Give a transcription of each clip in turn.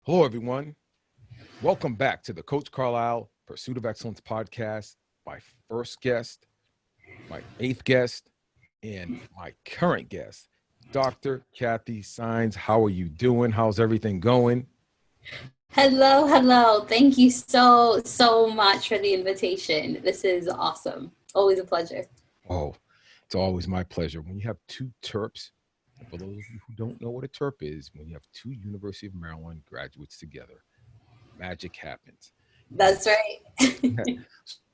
Hello, everyone. Welcome back to the Coach Carlisle Pursuit of Excellence podcast. My first guest, my eighth guest, and my current guest, Dr. Cathy Saenz. How are you doing? How's everything going? Hello. Thank you so much for the invitation. This is awesome. Always a pleasure. Oh, it's always my pleasure. When you have two Terps, and for those of you who don't know what a Terp is, when you have two University of Maryland graduates together, magic happens. And That's right.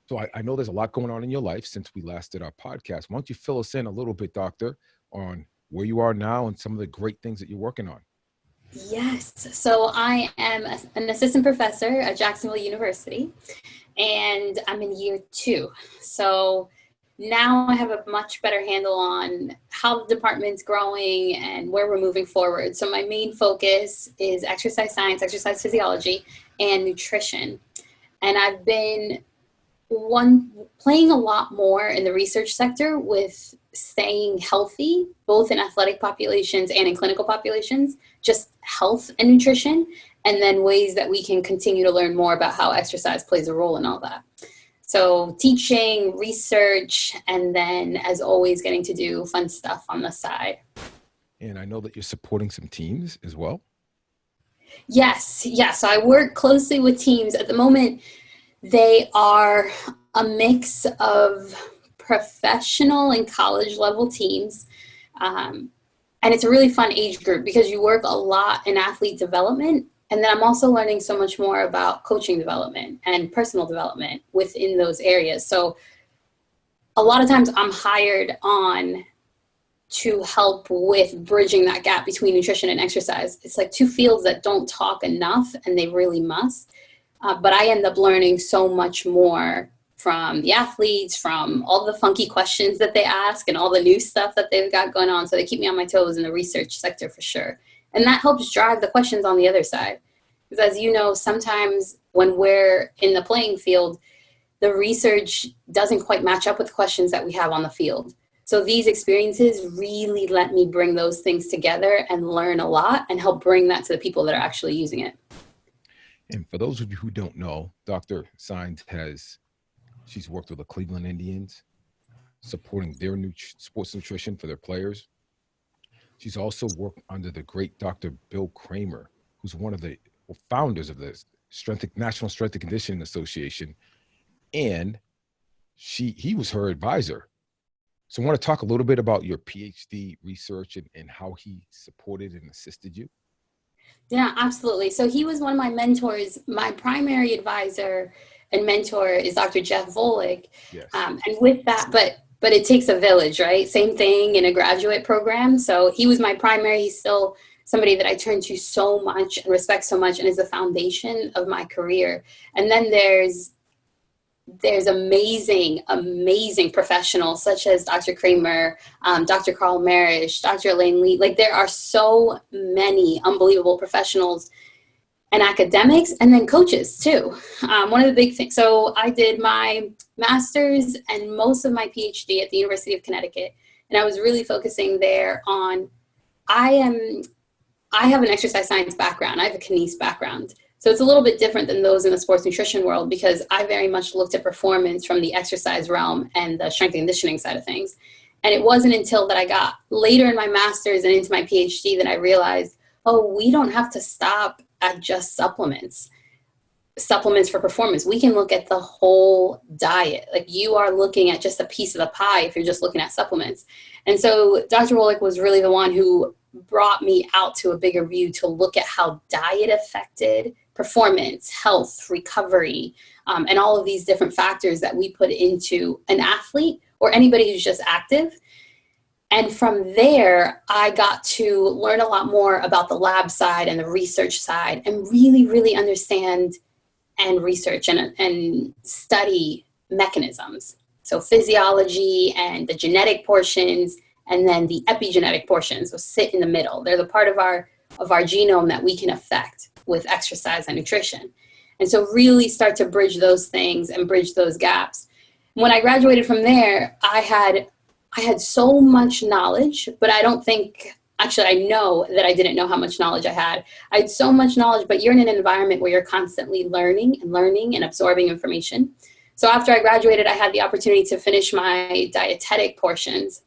so I know there's a lot going on in your life since we last did our podcast. Why don't you fill us in a little bit, Doctor, on where you are now and some of the great things that you're working on? Yes. So I am an assistant professor at Jacksonville University, and I'm in year 2. So now I have a much better handle on how the department's growing and where we're moving forward. So my main focus is exercise science, exercise physiology, and nutrition. And I've been playing a lot more in the research sector with staying healthy, both in athletic populations and in clinical populations, just health and nutrition, and then ways that we can continue to learn more about how exercise plays a role in all that. So teaching, research, and then as always, getting to do fun stuff on the side. And I know that you're supporting some teams as well. Yes. So I work closely with teams. At the moment, they are a mix of professional and college level teams. And it's a really fun age group because you work a lot in athlete development. And then I'm also learning so much more about coaching development and personal development within those areas. So a lot of times I'm hired on to help with bridging that gap between nutrition and exercise. It's like two fields that don't talk enough, and they really must. But I end up learning so much more from the athletes, from all the funky questions that they ask and all the new stuff that they've got going on. So they keep me on my toes in the research sector for sure. And that helps drive the questions on the other side. Because as you know, sometimes when we're in the playing field, the research doesn't quite match up with the questions that we have on the field. So these experiences really let me bring those things together and learn a lot and help bring that to the people that are actually using it. And for those of you who don't know, Dr. Saenz she's worked with the Cleveland Indians, supporting their sports nutrition for their players. She's also worked under the great Dr. Bill Kramer, who's one of the founders of the National Strength and Conditioning Association. And he was her advisor. So I want to talk a little bit about your PhD research and how he supported and assisted you. Yeah, absolutely. So he was one of my mentors. My primary advisor and mentor is Dr. Jeff Volek. Yes. And with that, but it takes a village, right? Same thing in a graduate program. So he was my primary. He's still somebody that I turn to so much and respect so much and is the foundation of my career. And then there's amazing professionals such as Dr. Kramer, Dr. Carl Marish, Dr. Elaine Lee. Like there are so many unbelievable professionals and academics and then coaches too. One of the big things, so I did my master's and most of my PhD at the University of Connecticut. And I was really focusing there on, I have an exercise science background. I have a kines background. So it's a little bit different than those in the sports nutrition world because I very much looked at performance from the exercise realm and the strength and conditioning side of things. And it wasn't until that I got later in my master's and into my PhD that I realized, we don't have to stop at just supplements for performance. We can look at the whole diet. Like you are looking at just a piece of the pie if you're just looking at supplements. And so Dr. Volek was really the one who brought me out to a bigger view to look at how diet affected performance, health, recovery, and all of these different factors that we put into an athlete or anybody who's just active. And from there, I got to learn a lot more about the lab side and the research side and really understand and research and study mechanisms. So physiology and the genetic portions and then the epigenetic portions will sit in the middle. They're the part of our genome that we can affect with exercise and nutrition. And so really start to bridge those things and bridge those gaps. When I graduated from there, I had so much knowledge, but I don't think actually, I know that I didn't know how much knowledge I had. I had so much knowledge, but you're in an environment where you're constantly learning and absorbing information. So after I graduated, I had the opportunity to finish my dietetic portions.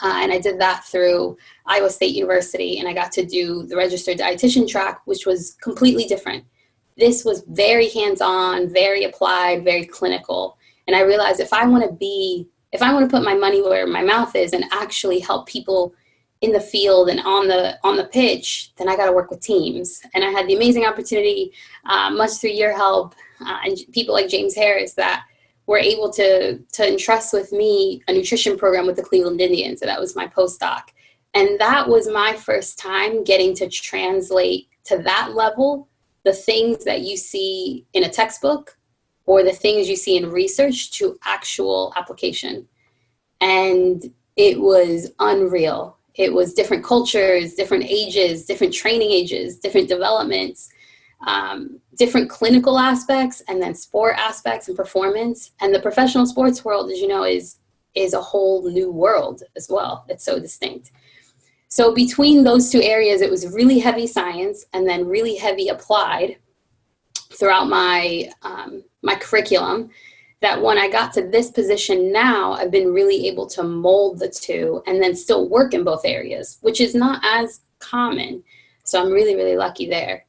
And I did that through Iowa State University, and I got to do the registered dietitian track, which was completely different. This was very hands-on, very applied, very clinical. And I realized if I want to put my money where my mouth is and actually help people in the field and on the pitch, then I got to work with teams. And I had the amazing opportunity, much through your help and people like James Harris, that were able to entrust with me a nutrition program with the Cleveland Indians. So that was my postdoc. And that was my first time getting to translate to that level the things that you see in a textbook or the things you see in research to actual application. And it was unreal. It was different cultures, different ages, different training ages, different developments, different clinical aspects, and then sport aspects and performance. And the professional sports world, as you know, is a whole new world as well. It's so distinct. So between those two areas, it was really heavy science and then really heavy applied throughout my my curriculum, that when I got to this position now, I've been really able to mold the two and then still work in both areas, which is not as common. So I'm really, really lucky there.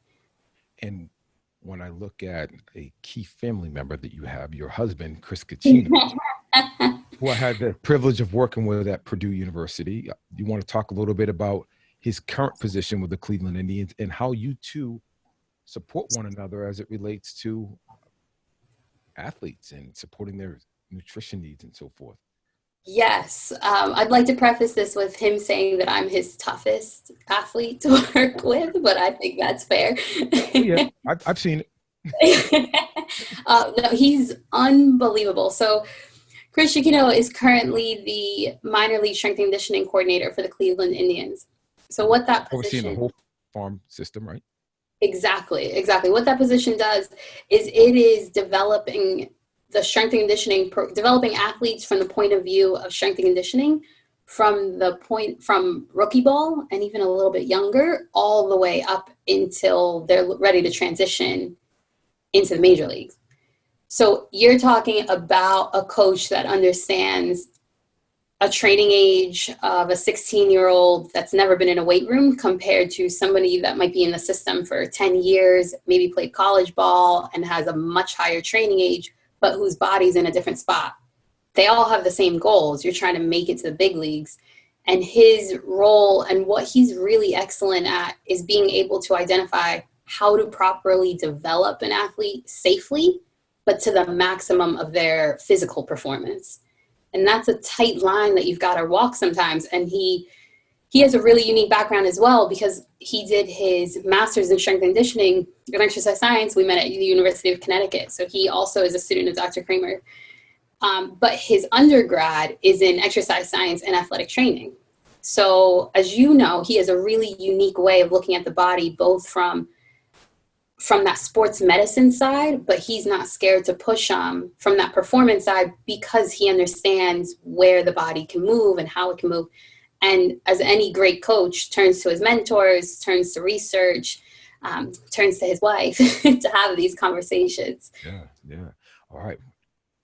And when I look at a key family member that you have, your husband, Chris Caccino, who I had the privilege of working with at Purdue University, you want to talk a little bit about his current position with the Cleveland Indians and how you two support one another as it relates to athletes and supporting their nutrition needs and so forth. Yes. I'd like to preface this with him saying that I'm his toughest athlete to work with, but I think that's fair. Yeah, I've seen it. No, he's unbelievable. So Chris Caccino is currently the minor league strength and conditioning coordinator for the Cleveland Indians. So what that position... Overseeing the whole farm system, right? Exactly. What that position does is it is developing the strength and conditioning, developing athletes from the point of view of strength and conditioning from rookie ball and even a little bit younger, all the way up until they're ready to transition into the major leagues. So you're talking about a coach that understands a training age of a 16-year-old that's never been in a weight room compared to somebody that might be in the system for 10 years, maybe played college ball and has a much higher training age, but whose body's in a different spot. They all have the same goals. You're trying to make it to the big leagues. And his role and what he's really excellent at is being able to identify how to properly develop an athlete safely, but to the maximum of their physical performance. And that's a tight line that you've got to walk sometimes. And he has a really unique background as well, because he did his master's in strength and conditioning and exercise science. We met at the University of Connecticut. So he also is a student of Dr. Kramer. But his undergrad is in exercise science and athletic training. So as you know, he has a really unique way of looking at the body, both from that sports medicine side, but he's not scared to push from that performance side because he understands where the body can move and how it can move. And as any great coach, turns to his mentors, turns to research, turns to his wife to have these conversations. Yeah. All right.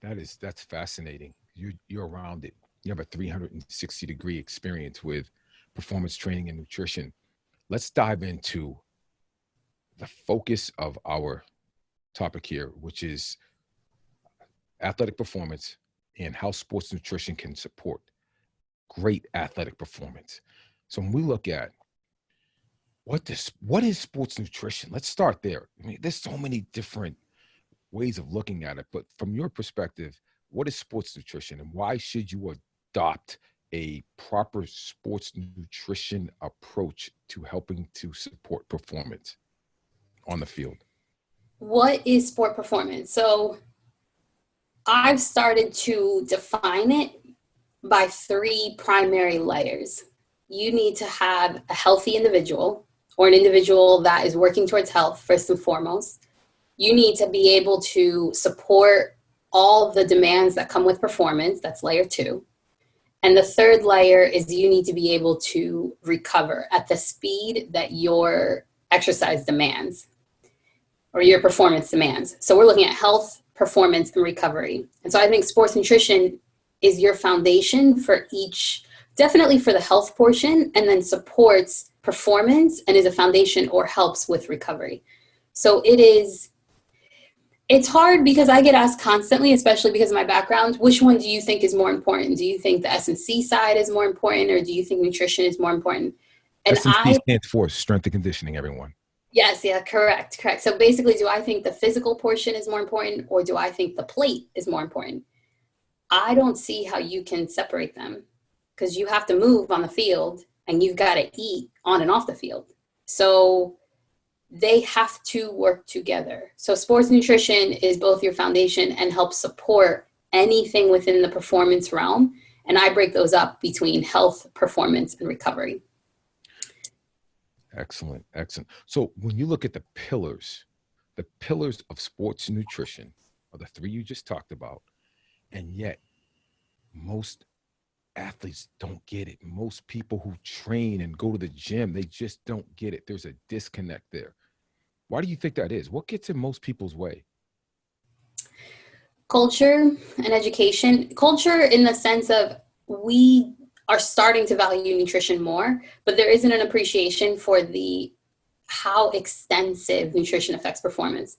That's fascinating. You're around it. You have a 360-degree experience with performance training and nutrition. Let's dive into the focus of our topic here, which is athletic performance and how sports nutrition can support great athletic performance. So when we look at what is sports nutrition, let's start there. I mean, there's so many different ways of looking at it, but from your perspective, what is sports nutrition and why should you adopt a proper sports nutrition approach to helping to support performance on the field? What is sport performance? So I've started to define it by 3 primary layers. You need to have a healthy individual, or an individual that is working towards health first and foremost. You need to be able to support all the demands that come with performance. That's layer 2. And the third layer is you need to be able to recover at the speed that your exercise demands or your performance demands. So we're looking at health, performance, and recovery. And so I think sports nutrition is your foundation for each, definitely for the health portion, and then supports performance and is a foundation or helps with recovery. So it's hard because I get asked constantly, especially because of my background, which one do you think is more important? Do you think the S&C side is more important, or do you think nutrition is more important? And S&C stands for strength and conditioning, everyone. Yes, yeah, correct. So basically, do I think the physical portion is more important, or do I think the plate is more important? I don't see how you can separate them, because you have to move on the field and you've got to eat on and off the field. So they have to work together. So sports nutrition is both your foundation and helps support anything within the performance realm. And I break those up between health, performance, and recovery. Excellent. So when you look at the pillars of sports nutrition are the three you just talked about, and yet most athletes don't get it. Most people who train and go to the gym, they just don't get it. There's a disconnect there. Why do you think that is? What gets in most people's way? Culture and education. Culture in the sense of we are starting to value nutrition more, but there isn't an appreciation for how extensive nutrition affects performance.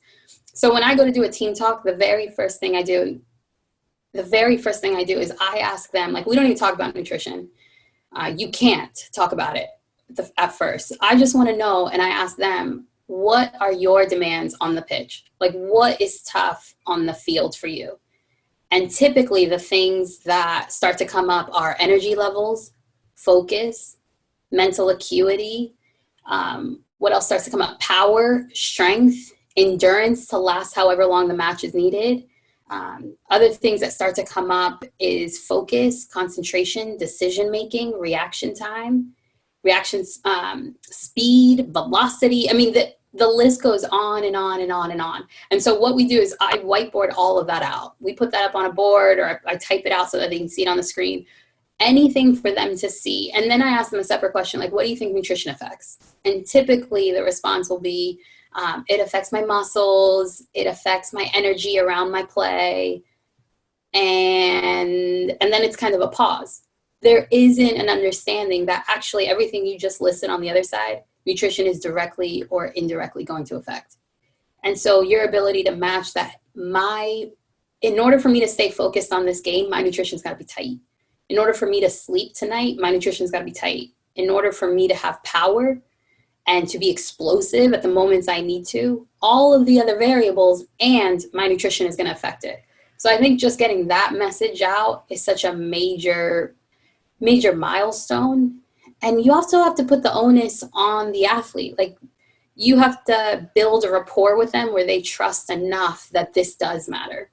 So when I go to do a team talk, the very first thing I do is I ask them, like, we don't even talk about nutrition. You can't talk about it at first. I just want to know, and I ask them, what are your demands on the pitch? Like, what is tough on the field for you? And typically the things that start to come up are energy levels, focus, mental acuity. What else starts to come up? Power, strength, endurance to last however long the match is needed. Other things that start to come up is focus, concentration, decision-making, reaction time, speed, velocity. I mean, the list goes on and on and on and on. And so what we do is I whiteboard all of that out. We put that up on a board, or I type it out so that they can see it on the screen. Anything for them to see. And then I ask them a separate question, like, what do you think nutrition affects? And typically the response will be, it affects my muscles, it affects my energy around my play. And then it's kind of a pause. There isn't an understanding that actually everything you just listed on the other side, nutrition is directly or indirectly going to affect. And so your ability to match that, in order for me to stay focused on this game, my nutrition's got to be tight. In order for me to sleep tonight, my nutrition's got to be tight. In order for me to have power and to be explosive at the moments I need to, all of the other variables and my nutrition is going to affect it. So I think just getting that message out is such a major milestone. And you also have to put the onus on the athlete. Like, you have to build a rapport with them where they trust enough that this does matter.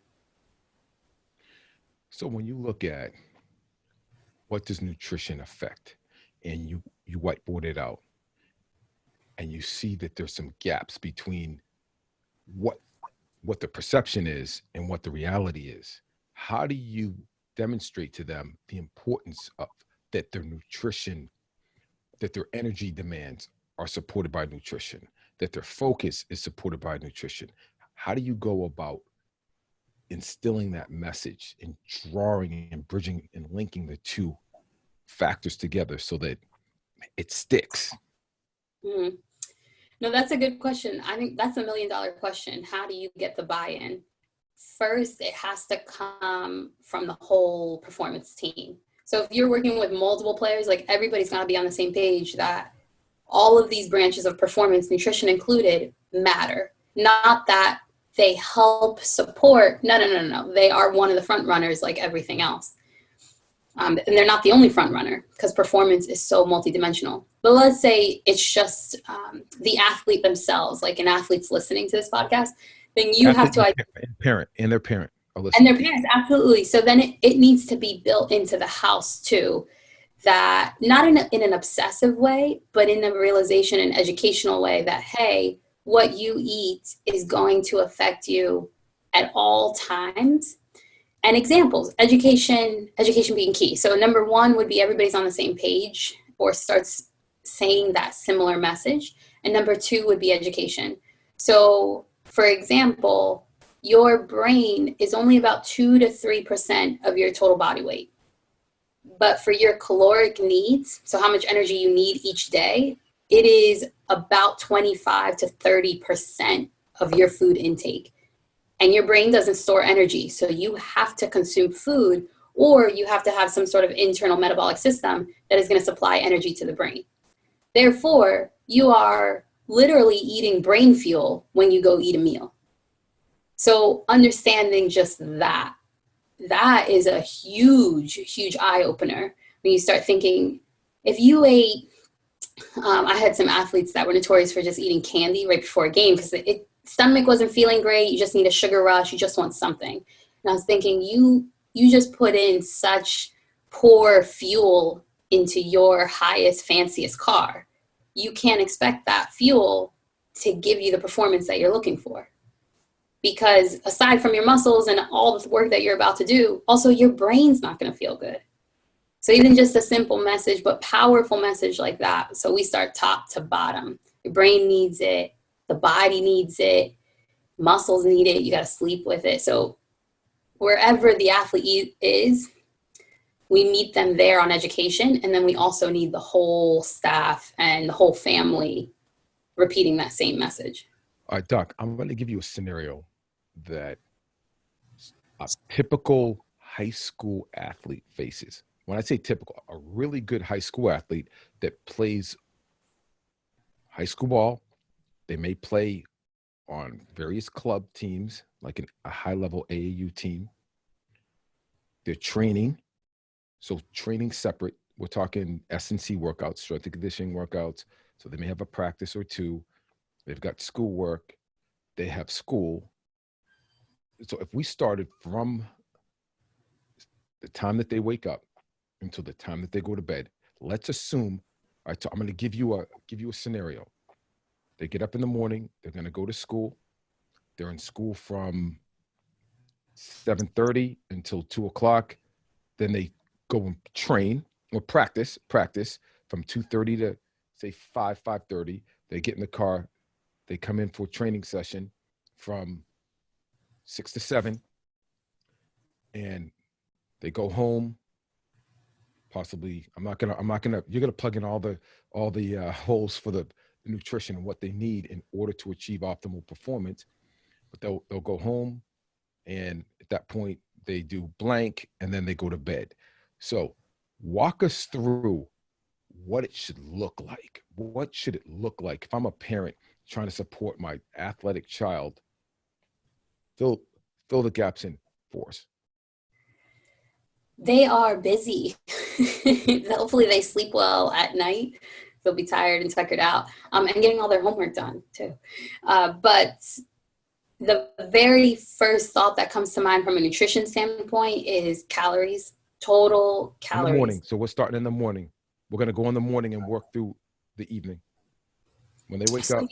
So when you look at what does nutrition affect, and you whiteboard it out, and you see that there's some gaps between what the perception is and what the reality is, how do you demonstrate to them the importance of that their nutrition, that their energy demands are supported by nutrition, that their focus is supported by nutrition? How do you go about instilling that message and drawing and bridging and linking the two factors together so that it sticks? Mm-hmm. No, that's a good question. I think that's $1 million question. How do you get the buy-in? First, it has to come from the whole performance team. So if you're working with multiple players, like, everybody's got to be on the same page that all of these branches of performance, nutrition included, matter. Not that they help support. No. They are one of the front runners like everything else. And they're not the only front runner, because performance is so multidimensional. But let's say it's just the athlete themselves, like an athlete's listening to this podcast, then you have to... And their parent. And their parents, absolutely. So then it needs to be built into the house too, that not in an obsessive way, but in a realization and educational way that, hey, what you eat is going to affect you at all times. And examples, education being key. So number one would be everybody's on the same page or starts saying that similar message. And number two would be education. So for example, your brain is only about 2 to 3% of your total body weight. But for your caloric needs, so how much energy you need each day, it is about 25 to 30% of your food intake. And your brain doesn't store energy. So you have to consume food, or you have to have some sort of internal metabolic system that is going to supply energy to the brain. Therefore, you are literally eating brain fuel when you go eat a meal. So understanding just that is a huge, huge eye opener when you start thinking, if you ate, I had some athletes that were notorious for just eating candy right before a game because stomach wasn't feeling great. You just need a sugar rush. You just want something. And I was thinking, you just put in such poor fuel into your highest, fanciest car. You can't expect that fuel to give you the performance that you're looking for. Because aside from your muscles and all the work that you're about to do, also your brain's not going to feel good. So even just a simple message, but powerful message like that. So we start top to bottom. Your brain needs it. The body needs it. Muscles need it. You got to sleep with it. So wherever the athlete is, we meet them there on education. And then we also need the whole staff and the whole family repeating that same message. All right, Doc, I'm going to give you a scenario that a typical high school athlete faces. When I say typical, a really good high school athlete that plays high school ball, they may play on various club teams, like a high-level AAU team. They're training. So training separate. We're talking S&C workouts, strength and conditioning workouts. So they may have a practice or two. They've got schoolwork. They have school. So if we started from the time that they wake up until the time that they go to bed, let's assume, all right, so I'm going to give you a scenario. They get up in the morning. They're going to go to school. They're in school from 7:30 until 2 o'clock. Then they go and train or practice from 2:30 to say 5:30. They get in the car. They come in for a training session from 6 to 7, and they go home. Possibly, you're gonna plug in all the holes for the nutrition and what they need in order to achieve optimal performance. But they'll go home, and at that point they do blank, and then they go to bed. So walk us through what it should look like. What should it look like if I'm a parent trying to support my athletic child? Fill the gaps in for us. They are busy. Hopefully they sleep well at night. They'll be tired and tuckered out, and getting all their homework done too. But the very first thought that comes to mind from a nutrition standpoint is calories, total calories. In the morning. So we're starting in the morning. We're going to go in the morning and work through the evening when they wake up.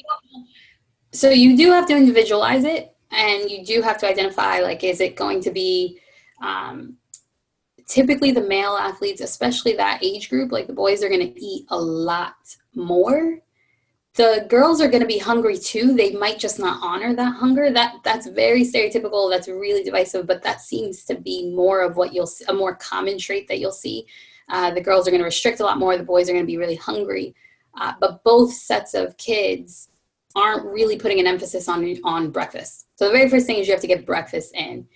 So you do have to individualize it, and you do have to identify, like, is it going to be typically the male athletes, especially that age group, like the boys are going to eat a lot more. The girls are going to be hungry too. They might just not honor that hunger. That's very stereotypical. That's really divisive, but that seems to be more of what you'll see, a more common trait that you'll see. The girls are going to restrict a lot more. The boys are going to be really hungry. But both sets of kids aren't really putting an emphasis on breakfast. So the very first thing is you have to get breakfast in.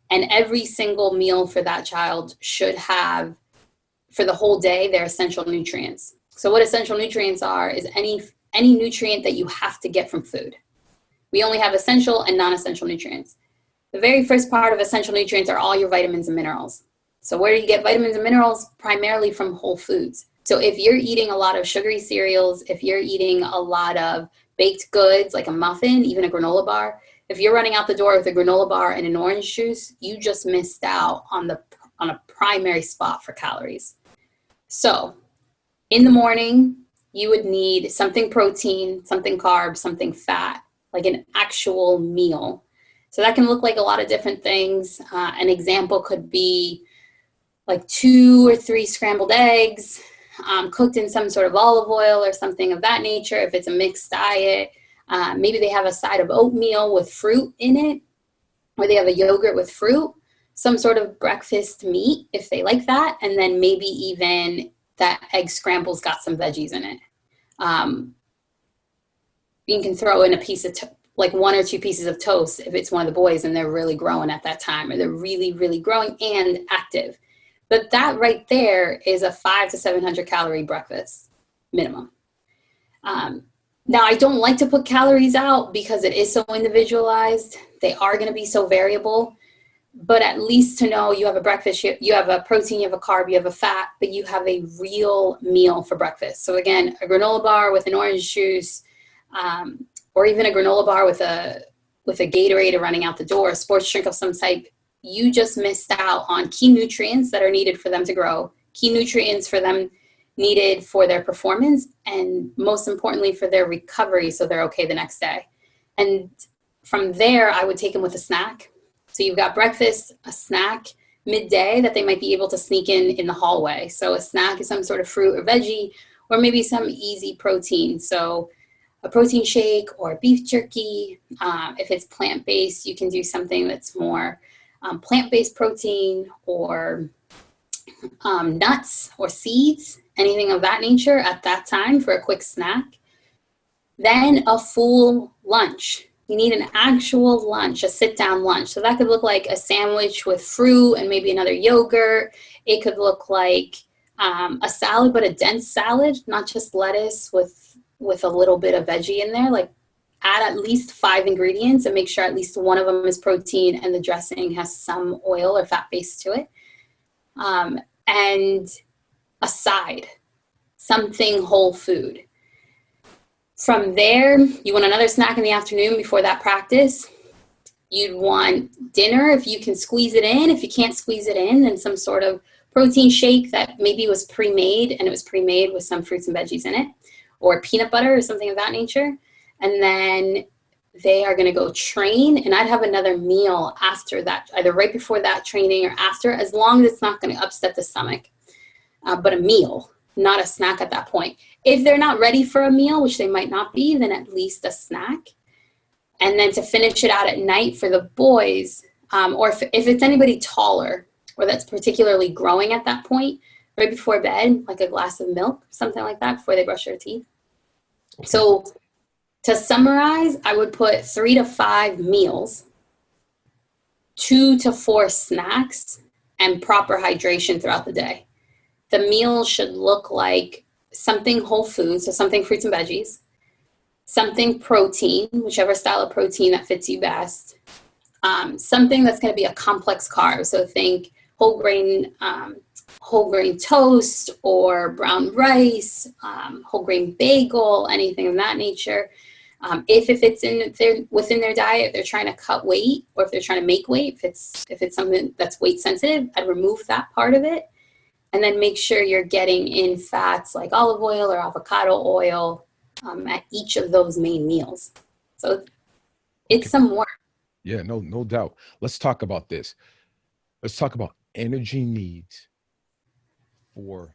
And every single meal for that child should have, for the whole day, their essential nutrients. So what essential nutrients are is any nutrient that you have to get from food. We only have essential and non-essential nutrients. The very first part of essential nutrients are all your vitamins and minerals. So where do you get vitamins and minerals? Primarily from whole foods. So if you're eating a lot of sugary cereals, if you're eating a lot of baked goods like a muffin, even a granola bar, if you're running out the door with a granola bar and an orange juice, you just missed out on a primary spot for calories. So in the morning, you would need something protein, something carb, something fat, like an actual meal. So that can look like a lot of different things. An example could be like 2 or 3 scrambled eggs, cooked in some sort of olive oil or something of that nature. If it's a mixed diet, maybe they have a side of oatmeal with fruit in it, or they have a yogurt with fruit, some sort of breakfast meat if they like that, and then maybe even that egg scramble's got some veggies in it. You can throw in a piece of like 1 or 2 pieces of toast if it's one of the boys and they're really growing at that time, or they're really, really growing and active. But that right there is a 500 to 700 calorie breakfast minimum. Now, I don't like to put calories out because it is so individualized. They are going to be so variable. But at least to know you have a breakfast, you have a protein, you have a carb, you have a fat, but you have a real meal for breakfast. So again, a granola bar with an orange juice, or even a granola bar with a Gatorade running out the door, a sports drink of some type. You just missed out on key nutrients that are needed for them to grow, key nutrients for them needed for their performance, and most importantly for their recovery so they're okay the next day. And from there, I would take them with a snack. So you've got breakfast, a snack, midday that they might be able to sneak in the hallway. So a snack is some sort of fruit or veggie, or maybe some easy protein. So a protein shake or beef jerky. If it's plant-based, you can do something that's more plant-based protein, or nuts or seeds, anything of that nature at that time for a quick snack. Then a full lunch. You need an actual lunch, a sit-down lunch. So that could look like a sandwich with fruit and maybe another yogurt. It could look like a salad, but a dense salad, not just lettuce with a little bit of veggie in there. Like add at least 5 ingredients and make sure at least one of them is protein and the dressing has some oil or fat base to it. And a side, something whole food. From there, you want another snack in the afternoon before that practice. You'd want dinner if you can squeeze it in. If you can't squeeze it in, then some sort of protein shake that maybe was pre-made, and it was pre-made with some fruits and veggies in it, or peanut butter or something of that nature. And then they are going to go train, and I'd have another meal after that, either right before that training or after, as long as it's not going to upset the stomach. But a meal, not a snack at that point. If they're not ready for a meal, which they might not be, then at least a snack. And then to finish it out at night for the boys, or if it's anybody taller or that's particularly growing at that point, right before bed, like a glass of milk, something like that before they brush their teeth. So to summarize, I would put 3 to 5 meals, 2 to 4 snacks, and proper hydration throughout the day. The meal should look like something whole food, so something fruits and veggies, something protein, whichever style of protein that fits you best, something that's going to be a complex carb. So think whole grain toast or brown rice, whole grain bagel, anything of that nature. If it's within their diet, if they're trying to cut weight or if they're trying to make weight, if it's something that's weight sensitive, I'd remove that part of it. And then make sure you're getting in fats like olive oil or avocado oil at each of those main meals. So it's some work. Yeah, no doubt. Let's talk about this. Let's talk about energy needs for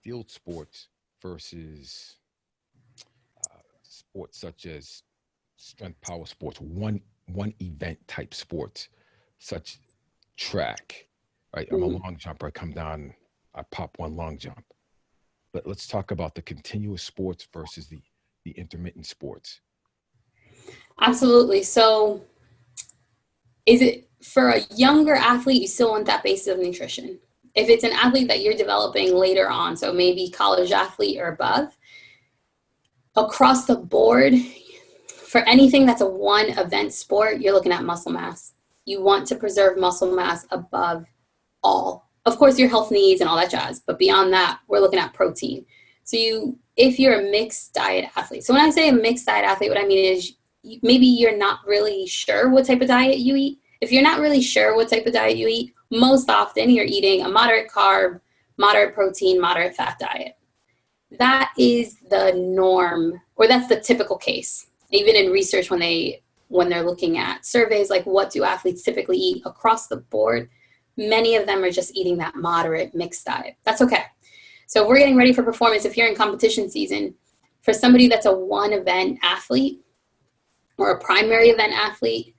field sports versus sports such as strength power sports, one event type sports, such track. Right, I'm a long jumper. I come down, I pop one long jump. But let's talk about the continuous sports versus the intermittent sports. Absolutely. So is it for a younger athlete, you still want that basis of nutrition. If it's an athlete that you're developing later on, so maybe college athlete or above, across the board, for anything that's a one event sport, you're looking at muscle mass. You want to preserve muscle mass above all. Of course, your health needs and all that jazz, but beyond that, we're looking at protein. So if you're a mixed diet athlete, so when I say a mixed diet athlete, what I mean is maybe you're not really sure what type of diet you eat. If you're not really sure what type of diet you eat, most often you're eating a moderate carb, moderate protein, moderate fat diet. That is the norm, or that's the typical case. Even in research, when they when they're looking at surveys, like what do athletes typically eat across the board, many of them are just eating that moderate mixed diet. That's okay. So if we're getting ready for performance, if you're in competition season, for somebody that's a one event athlete or a primary event athlete,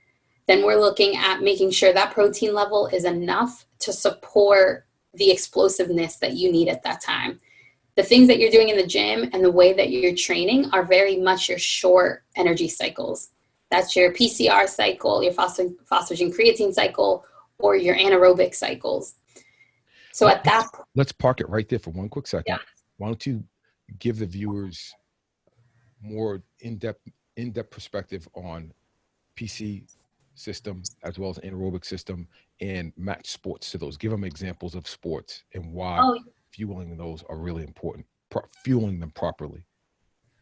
then we're looking at making sure that protein level is enough to support the explosiveness that you need at that time. The things that you're doing in the gym and the way that you're training are very much your short energy cycles. That's your PCR cycle, your phosphagen creatine cycle, or your anaerobic cycles. So at that point, let's park it right there for one quick second. Yeah. Why don't you give the viewers more in-depth perspective on PC system as well as anaerobic system and match sports to those. Give them examples of sports and why fueling those are really important, fueling them properly.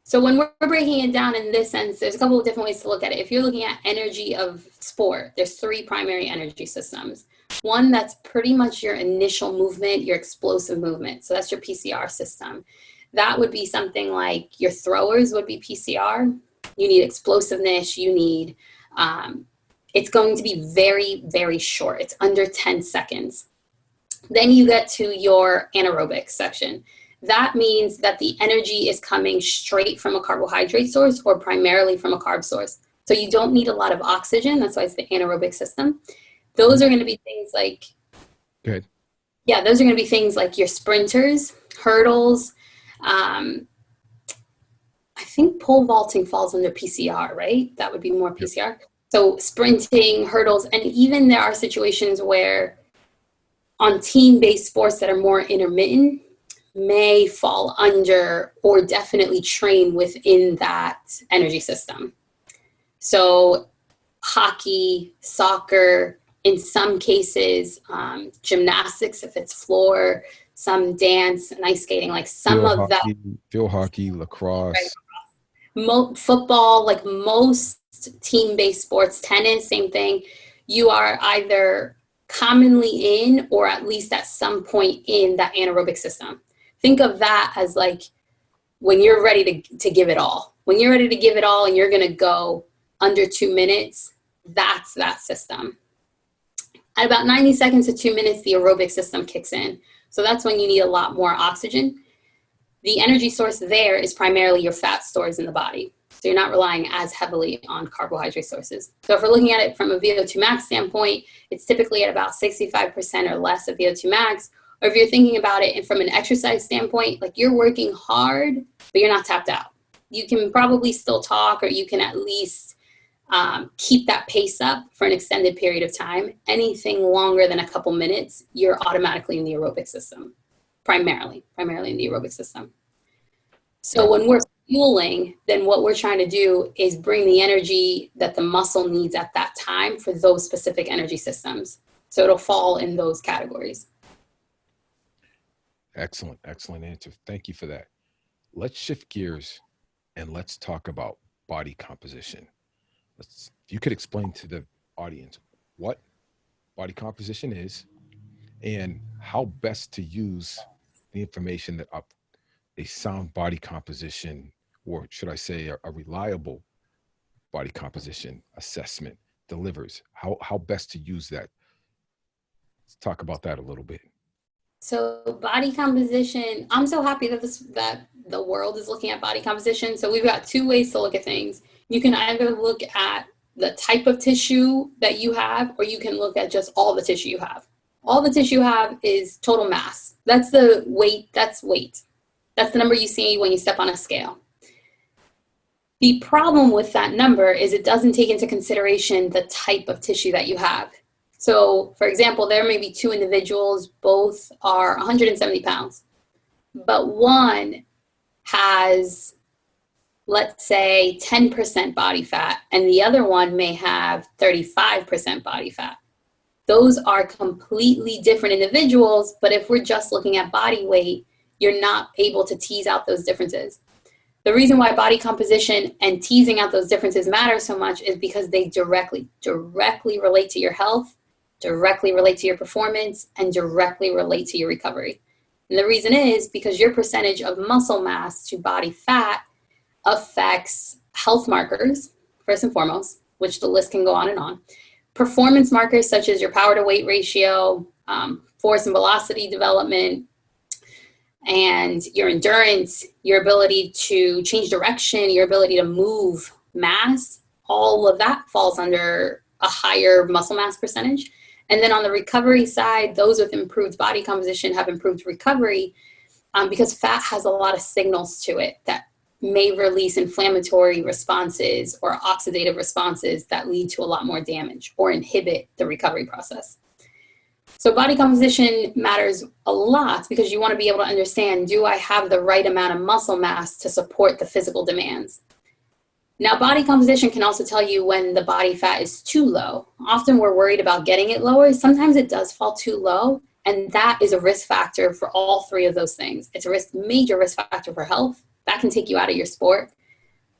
So when we're breaking it down in this sense, there's a couple of different ways to look at it. If you're looking at energy of sport, there's 3 primary energy systems. One that's pretty much your initial movement, your explosive movement. So that's your PCR system. That would be something like your throwers would be PCR. You need explosiveness. You need, it's going to be very, very short. It's under 10 seconds. Then you get to your anaerobic section. That means that the energy is coming straight from a carbohydrate source or primarily from a carb source. So you don't need a lot of oxygen. That's why it's the anaerobic system. Those are going to be things like, good. Yeah, those are going to be things like your sprinters, hurdles. I think pole vaulting falls under PCR, right? That would be more PCR. So sprinting, hurdles, and even there are situations where on team-based sports that are more intermittent may fall under or definitely train within that energy system. So hockey, soccer, in some cases, gymnastics, if it's floor, some dance and ice skating, like some field of hockey, that. Field hockey, lacrosse. Right. Football, like most team-based sports, tennis, same thing. You are either commonly in or at least at some point in that anaerobic system. Think of that as like when you're ready to give it all. When you're ready to give it all and you're going to go under 2 minutes, that's that system. At about 90 seconds to 2 minutes, the aerobic system kicks in. So that's when you need a lot more oxygen. The energy source there is primarily your fat stores in the body. So you're not relying as heavily on carbohydrate sources. So if we're looking at it from a VO2 max standpoint, it's typically at about 65% or less of VO2 max. Or if you're thinking about it and from an exercise standpoint, like you're working hard, but you're not tapped out. You can probably still talk, or you can at least keep that pace up for an extended period of time. Anything longer than a couple minutes, you're automatically in the aerobic system, primarily in the aerobic system. So when we're fueling, then what we're trying to do is bring the energy that the muscle needs at that time for those specific energy systems. So it'll fall in those categories. Excellent answer. Thank you for that. Let's shift gears and let's talk about body composition. If you could explain to the audience what body composition is and how best to use the information that a sound body composition, or should I say a reliable body composition assessment delivers, how best to use that. Let's talk about that a little bit. So body composition, I'm so happy that that the world is looking at body composition. So we've got 2 ways to look at things. You can either look at the type of tissue that you have, or you can look at just all the tissue you have. All the tissue you have is total mass. That's the weight. That's weight. That's the number you see when you step on a scale. The problem with that number is it doesn't take into consideration the type of tissue that you have. So, for example, there may be 2 individuals, both are 170 pounds, but one has, let's say, 10% body fat, and the other one may have 35% body fat. Those are completely different individuals, but if we're just looking at body weight, you're not able to tease out those differences. The reason why body composition and teasing out those differences matter so much is because they directly relate to your health, directly relate to your performance, and directly relate to your recovery. And the reason is because your percentage of muscle mass to body fat affects health markers, first and foremost, which the list can go on and on. Performance markers such as your power to weight ratio, force and velocity development, and your endurance, your ability to change direction, your ability to move mass, all of that falls under a higher muscle mass percentage. And then on the recovery side, those with improved body composition have improved recovery because fat has a lot of signals to it that may release inflammatory responses or oxidative responses that lead to a lot more damage or inhibit the recovery process. So body composition matters a lot because you want to be able to understand, do I have the right amount of muscle mass to support the physical demands? Now, body composition can also tell you when the body fat is too low. Often we're worried about getting it lower. Sometimes it does fall too low, and that is a risk factor for all three of those things. It's a major risk factor for health. That can take you out of your sport.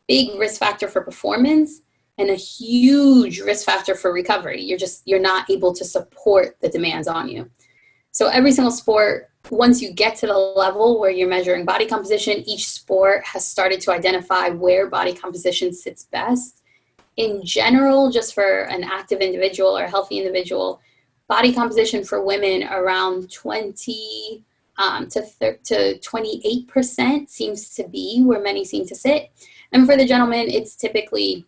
Big risk factor for performance, and a huge risk factor for recovery. You're not able to support the demands on you. So every single sport, once you get to the level where you're measuring body composition, each sport has started to identify where body composition sits best. In general, just for an active individual or a healthy individual, body composition for women around 20 to 28% seems to be where many seem to sit. And for the gentleman, it's typically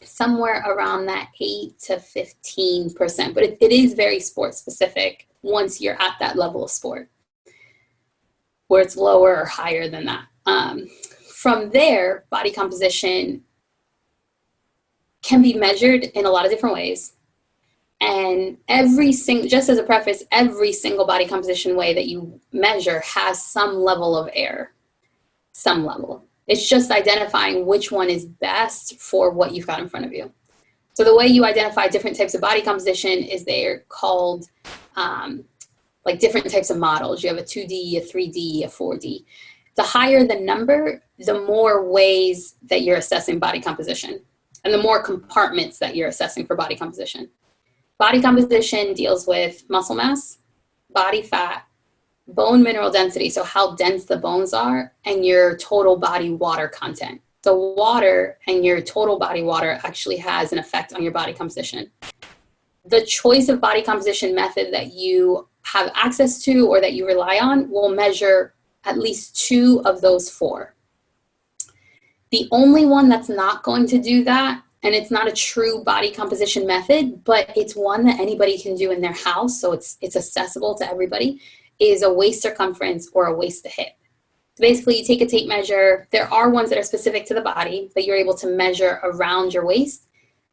somewhere around that 8 to 15%, but it is very sport specific once you're at that level of sport, where it's lower or higher than that. From there, body composition can be measured in a lot of different ways. And just as a preface, every single body composition way that you measure has some level of error, some level. It's just identifying which one is best for what you've got in front of you. So the way you identify different types of body composition is they're called like different types of models. You have a 2D, a 3D, a 4D. The higher the number, the more ways that you're assessing body composition and the more compartments that you're assessing for body composition. Body composition deals with muscle mass, body fat, bone mineral density, so how dense the bones are, and your total body water content. The water and your total body water actually has an effect on your body composition. The choice of body composition method that you have access to or that you rely on will measure at least 2 of those 4. The only one that's not going to do that, and it's not a true body composition method, but it's one that anybody can do in their house, so it's accessible to everybody, is a waist circumference or a waist to hip. So basically, you take a tape measure. There are ones that are specific to the body, but you're able to measure around your waist.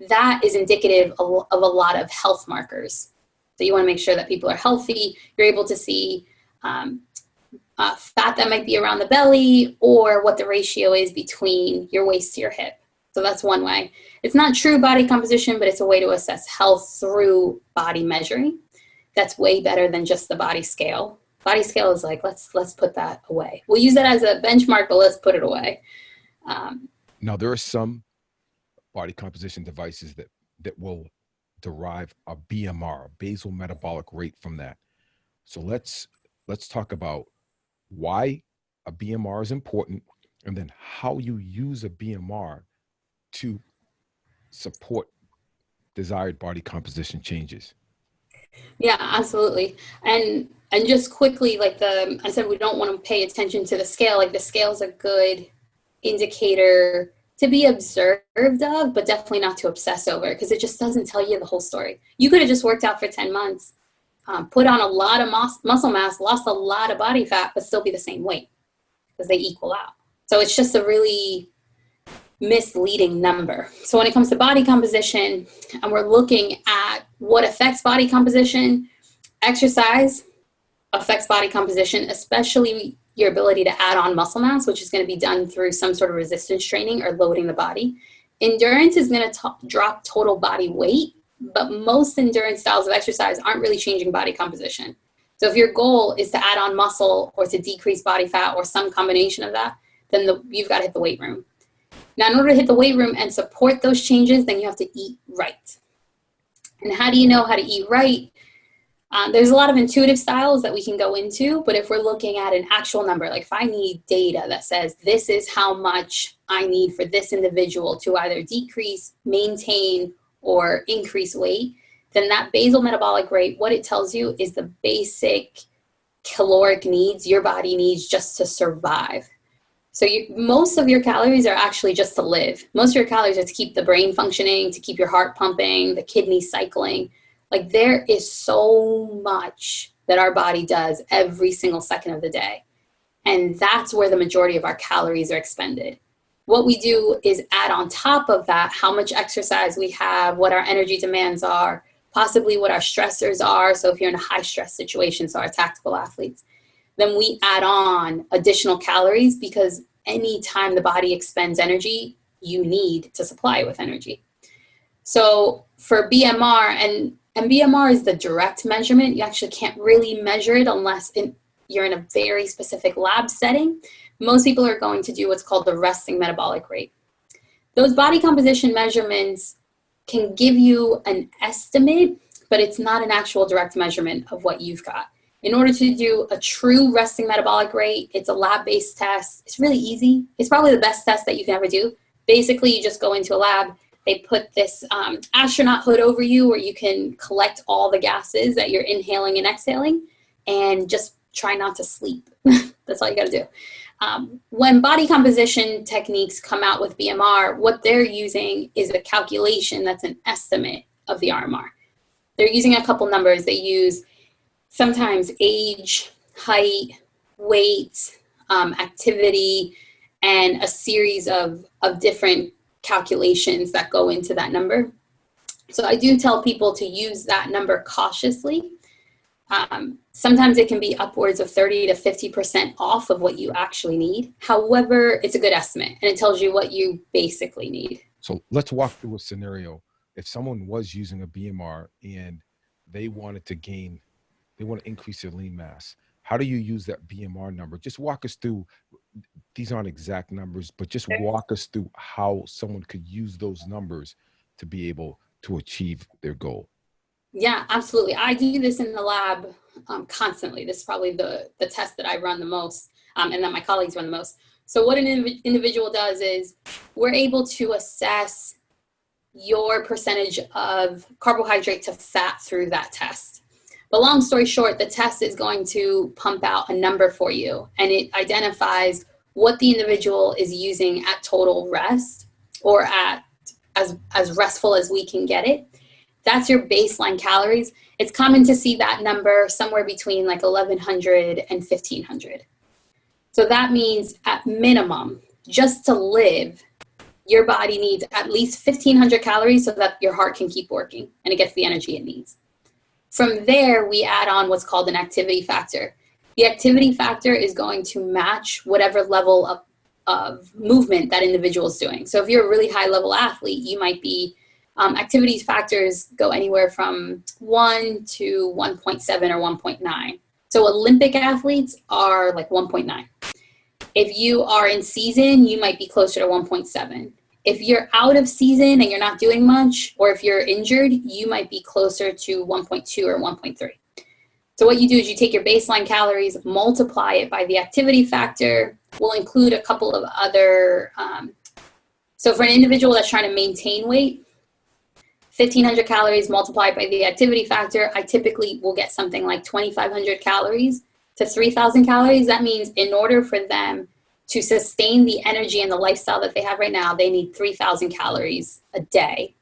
That is indicative of a lot of health markers. So you want to make sure that people are healthy. You're able to see fat that might be around the belly or what the ratio is between your waist to your hip. So that's one way. It's not true body composition, but it's a way to assess health through body measuring. That's way better than just the body scale. Body scale is like, let's put that away. We'll use that as a benchmark, but let's put it away. Now, there are some body composition devices that will derive a BMR, a basal metabolic rate, from that. So let's talk about why a BMR is important and then how you use a BMR to support desired body composition changes. Yeah, absolutely. And just quickly, like I said, we don't want to pay attention to the scale. Like the scale is a good indicator to be observed of, but definitely not to obsess over, because it just doesn't tell you the whole story. You could have just worked out for 10 months, put on a lot of muscle mass, lost a lot of body fat, but still be the same weight because they equal out. So it's just a really misleading number. So when it comes to body composition and we're looking at what affects body composition, exercise affects body composition, especially your ability to add on muscle mass, which is going to be done through some sort of resistance training or loading the body. Endurance is going to drop total body weight, but most endurance styles of exercise aren't really changing body composition. So if your goal is to add on muscle or to decrease body fat or some combination of that, then you've got to hit the weight room. Now, in order to hit the weight room and support those changes, then you have to eat right. And how do you know how to eat right? There's a lot of intuitive styles that we can go into, but if we're looking at an actual number, like if I need data that says this is how much I need for this individual to either decrease, maintain, or increase weight, then that basal metabolic rate, what it tells you is the basic caloric needs your body needs just to survive. So most of your calories are actually just to live. Most of your calories are to keep the brain functioning, to keep your heart pumping, the kidneys cycling. Like there is so much that our body does every single second of the day. And that's where the majority of our calories are expended. What we do is add on top of that how much exercise we have, what our energy demands are, possibly what our stressors are. So if you're in a high stress situation, so our tactical athletes, then we add on additional calories because anytime the body expends energy, you need to supply it with energy. So for BMR, and BMR is the direct measurement. You actually can't really measure it unless you're in a very specific lab setting. Most people are going to do what's called the resting metabolic rate. Those body composition measurements can give you an estimate, but it's not an actual direct measurement of what you've got. In order to do a true resting metabolic rate, it's a lab-based test. It's really easy. It's probably the best test that you can ever do. Basically, you just go into a lab. They put this astronaut hood over you where you can collect all the gases that you're inhaling and exhaling and just try not to sleep. That's all you got to do. When body composition techniques come out with BMR, what they're using is a calculation that's an estimate of the RMR. They're using a couple numbers. They use sometimes age, height, weight, activity, and a series of different calculations that go into that number. So I do tell people to use that number cautiously. Sometimes it can be upwards of 30 to 50% off of what you actually need. However, it's a good estimate and it tells you what you basically need. So let's walk through a scenario. If someone was using a BMR and they wanted to increase their lean mass, how do you use that BMR number? Just walk us through. These aren't exact numbers, but just walk us through how someone could use those numbers to be able to achieve their goal. Yeah, absolutely. I do this in the lab constantly. This is probably the test that I run the most and that my colleagues run the most. So what an individual does is we're able to assess your percentage of carbohydrate to fat through that test. But long story short, the test is going to pump out a number for you, and it identifies what the individual is using at total rest or at as restful as we can get it. That's your baseline calories. It's common to see that number somewhere between like 1,100 and 1,500. So that means at minimum, just to live, your body needs at least 1,500 calories so that your heart can keep working and it gets the energy it needs. From there, we add on what's called an activity factor. The activity factor is going to match whatever level of movement that individual is doing. So if you're a really high level athlete, you might be, activity factors go anywhere from 1 to 1.7 or 1.9. So Olympic athletes are like 1.9. If you are in season, you might be closer to 1.7. If you're out of season and you're not doing much, or if you're injured, you might be closer to 1.2 or 1.3. So what you do is you take your baseline calories, multiply it by the activity factor. We'll include a couple of other, so for an individual that's trying to maintain weight, 1,500 calories multiplied by the activity factor, I typically will get something like 2,500 calories to 3,000 calories. That means in order for them to sustain the energy and the lifestyle that they have right now, they need 3,000 calories a day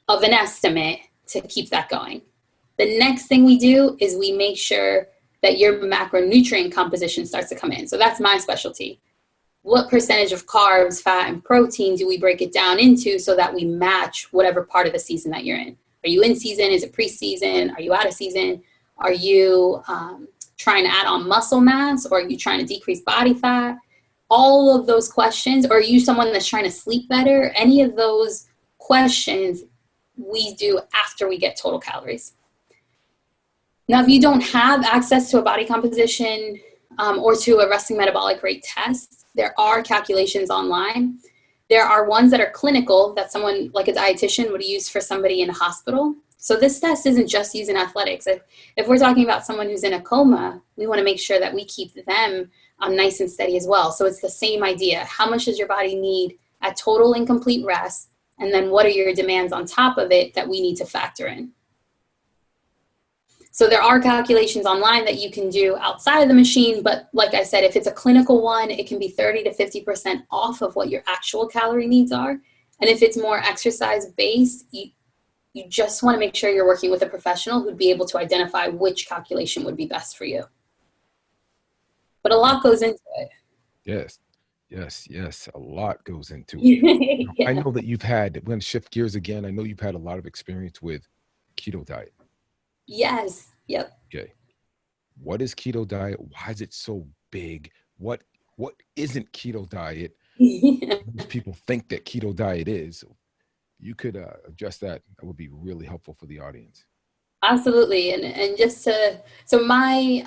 of an estimate to keep that going. The next thing we do is we make sure that your macronutrient composition starts to come in. So that's my specialty. What percentage of carbs, fat, and protein do we break it down into so that we match whatever part of the season that you're in? Are you in season? Is it pre-season? Are you out of season? Are you trying to add on muscle mass, or are you trying to decrease body fat? All of those questions, or are you someone that's trying to sleep better? Any of those questions we do after we get total calories. Now, if you don't have access to a body composition or to a resting metabolic rate test, there are calculations online. There are ones that are clinical that someone like a dietitian would use for somebody in a hospital. So this test isn't just used in athletics. If we're talking about someone who's in a coma, we want to make sure that we keep them nice and steady as well. So it's the same idea. How much does your body need at total and complete rest? And then what are your demands on top of it that we need to factor in? So there are calculations online that you can do outside of the machine, but like I said, if it's a clinical one, it can be 30 to 50% off of what your actual calorie needs are. And if it's more exercise-based, you just want to make sure you're working with a professional who'd be able to identify which calculation would be best for you. But a lot goes into it. Yes. A lot goes into it. Yeah. I know that we're going to shift gears again. I know you've had a lot of experience with keto diet. Yes. Yep. Okay. What is keto diet? Why is it so big? What isn't keto diet? Most people think that keto diet is. You could address that. That would be really helpful for the audience. Absolutely. And just so my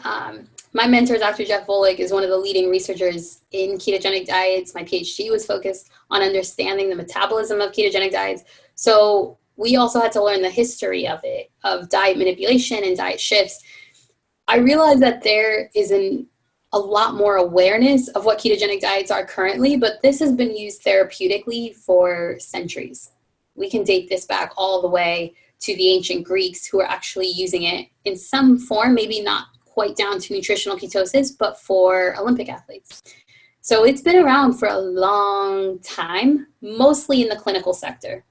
mentor, Dr. Jeff Volek, is one of the leading researchers in ketogenic diets. My PhD was focused on understanding the metabolism of ketogenic diets. So we also had to learn the history of it, of diet manipulation and diet shifts. I realized that there is a lot more awareness of what ketogenic diets are currently, but this has been used therapeutically for centuries. We can date this back all the way to the ancient Greeks, who are actually using it in some form, maybe not quite down to nutritional ketosis, but for Olympic athletes. So it's been around for a long time, mostly in the clinical sector,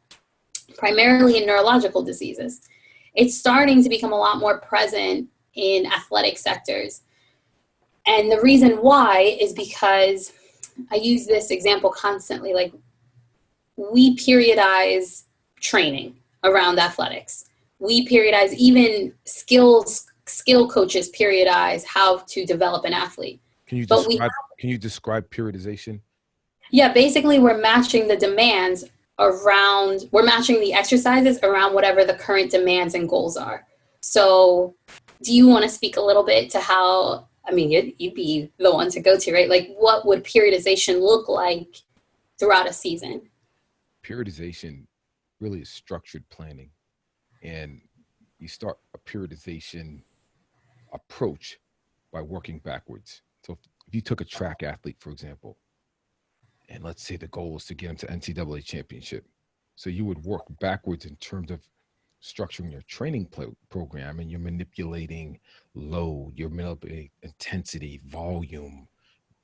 primarily in neurological diseases. It's starting to become a lot more present in athletic sectors. And the reason why is because I use this example constantly, like we periodize training around athletics. We periodize, even skill coaches periodize how to develop an athlete. Can you describe periodization? Yeah, basically we're matching the demands we're matching the exercises around whatever the current demands and goals are. So do you want to speak a little bit to how, you'd be the one to go to, right? Like what would periodization look like throughout a season? Periodization really is structured planning. And you start a periodization approach by working backwards. So if you took a track athlete, for example, and let's say the goal is to get them to NCAA championship. So you would work backwards in terms of structuring your training program, and you're manipulating load, you're manipulating intensity, volume,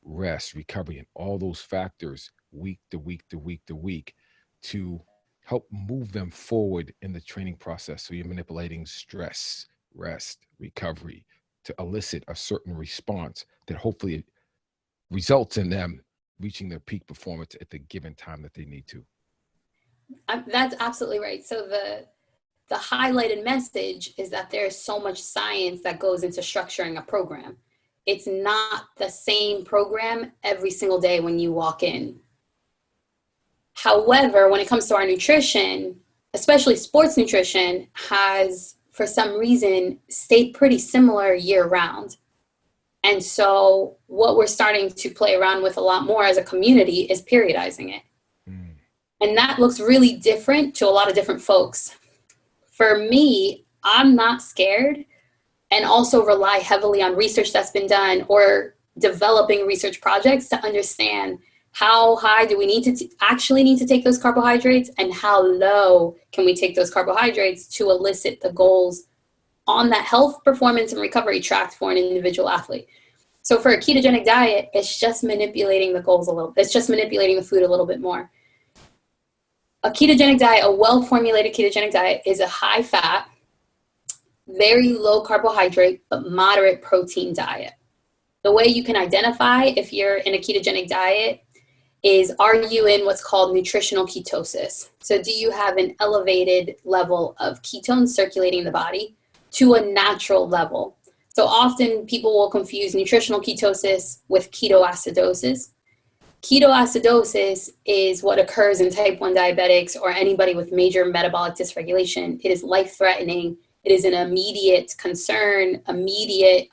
rest, recovery, and all those factors week to week to week to week to help move them forward in the training process. So you're manipulating stress, rest, recovery to elicit a certain response that hopefully results in them reaching their peak performance at the given time that they need to. That's absolutely right. So the highlighted message is that there's so much science that goes into structuring a program. It's not the same program every single day when you walk in. However, when it comes to our nutrition, especially sports nutrition, has for some reason stayed pretty similar year round. And so what we're starting to play around with a lot more as a community is periodizing it. And that looks really different to a lot of different folks. For me, I'm not scared, and also rely heavily on research that's been done or developing research projects to understand how high do we need to actually need to take those carbohydrates, and how low can we take those carbohydrates to elicit the goals on that health, performance, and recovery track for an individual athlete. So for a ketogenic diet, it's just manipulating the goals a little. It's just manipulating the food a little bit more. A ketogenic diet, a well-formulated ketogenic diet, is a high-fat, very low carbohydrate, but moderate protein diet. The way you can identify if you're in a ketogenic diet is, are you in what's called nutritional ketosis? So do you have an elevated level of ketones circulating in the body to a natural level? So often people will confuse nutritional ketosis with ketoacidosis. Ketoacidosis is what occurs in type 1 diabetics or anybody with major metabolic dysregulation. It is life-threatening. It is an immediate concern, immediate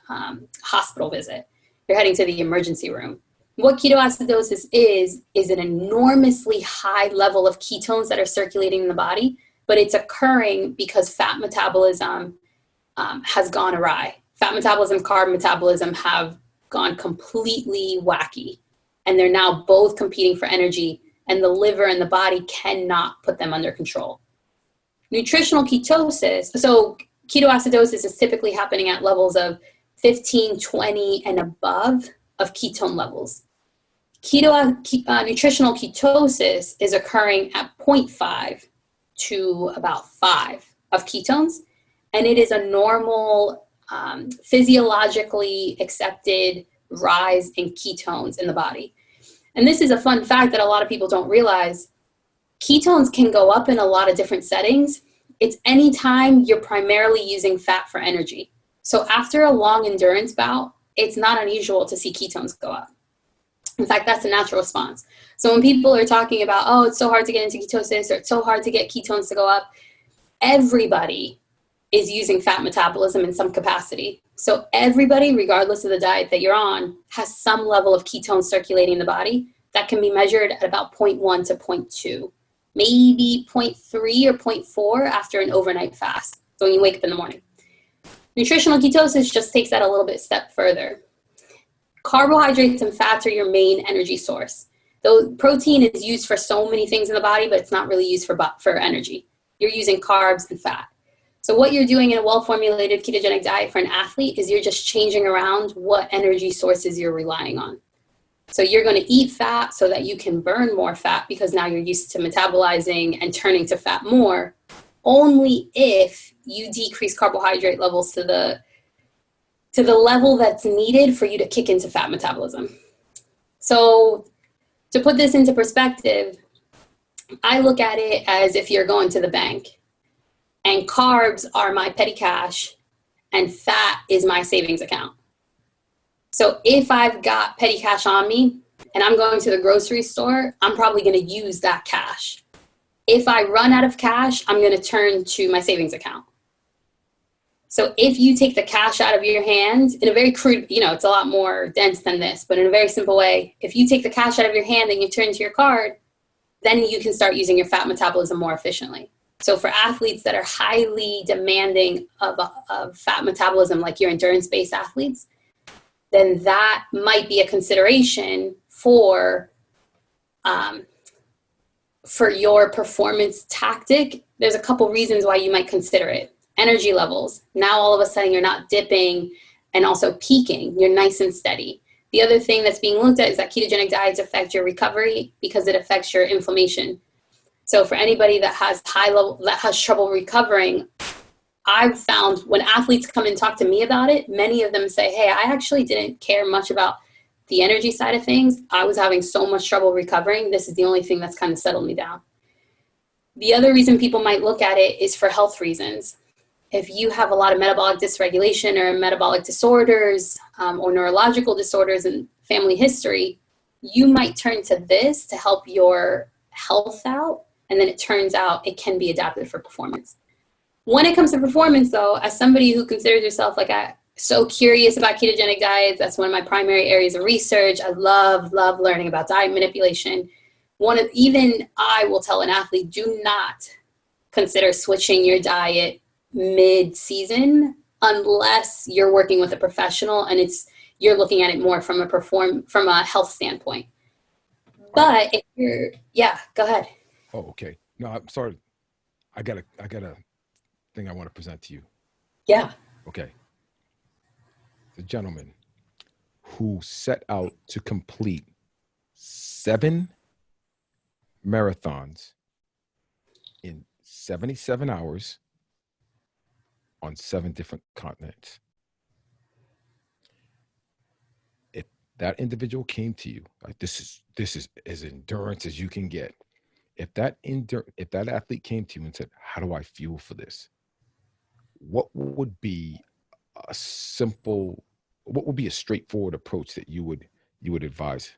hospital visit. You're heading to the emergency room. What ketoacidosis is an enormously high level of ketones that are circulating in the body but it's occurring because fat metabolism has gone awry. Fat metabolism, carb metabolism have gone completely wacky, and they're now both competing for energy, and the liver and the body cannot put them under control. Nutritional ketosis, so ketoacidosis is typically happening at levels of 15, 20, and above of ketone levels. Nutritional ketosis is occurring at 0.5 to about 5 of ketones, and it is a normal, physiologically accepted rise in ketones in the body. And this is a fun fact that a lot of people don't realize. Ketones can go up in a lot of different settings. It's anytime you're primarily using fat for energy. So after a long endurance bout, it's not unusual to see ketones go up. In fact, that's a natural response. So when people are talking about, oh, it's so hard to get into ketosis, or it's so hard to get ketones to go up, everybody is using fat metabolism in some capacity. So everybody, regardless of the diet that you're on, has some level of ketones circulating in the body that can be measured at about 0.1 to 0.2, maybe 0.3 or 0.4 after an overnight fast. So when you wake up in the morning. Nutritional ketosis just takes that a little bit step further. Carbohydrates and fats are your main energy source. Though protein is used for so many things in the body, but it's not really used for energy. You're using carbs and fat. So what you're doing in a well-formulated ketogenic diet for an athlete is you're just changing around what energy sources you're relying on. So you're going to eat fat so that you can burn more fat, because now you're used to metabolizing and turning to fat more, only if you decrease carbohydrate levels to the level that's needed for you to kick into fat metabolism. So to put this into perspective, I look at it as if you're going to the bank, and carbs are my petty cash and fat is my savings account. So if I've got petty cash on me and I'm going to the grocery store, I'm probably going to use that cash. If I run out of cash, I'm going to turn to my savings account. So if you take the cash out of your hand in a very crude, it's a lot more dense than this, but in a very simple way, if you take the cash out of your hand and you turn to your card, then you can start using your fat metabolism more efficiently. So for athletes that are highly demanding of fat metabolism, like your endurance-based athletes, then that might be a consideration for your performance tactic. There's a couple reasons why you might consider it. Energy levels. Now all of a sudden you're not dipping and also peaking. You're nice and steady. The other thing that's being looked at is that ketogenic diets affect your recovery because it affects your inflammation. So for anybody that has trouble recovering, I've found when athletes come and talk to me about it, many of them say, hey, I actually didn't care much about the energy side of things. I was having so much trouble recovering. This is the only thing that's kind of settled me down. The other reason people might look at it is for health reasons. If you have a lot of metabolic dysregulation or metabolic disorders or neurological disorders and family history, you might turn to this to help your health out. And then it turns out it can be adapted for performance. When it comes to performance, though, as somebody who considers yourself so curious about ketogenic diets, that's one of my primary areas of research. I love learning about diet manipulation. Even I will tell an athlete, do not consider switching your diet mid-season unless you're working with a professional and you're looking at it more from a health standpoint. But if go ahead. Oh, okay. No, I'm sorry. I got a thing I want to present to you. Yeah. Okay. The gentleman who set out to complete 7 marathons in 77 hours on 7 different continents. If that individual came to you, like this is as endurance as you can get. If that athlete came to you and said, how do I fuel for this? What would be a straightforward approach that you would advise?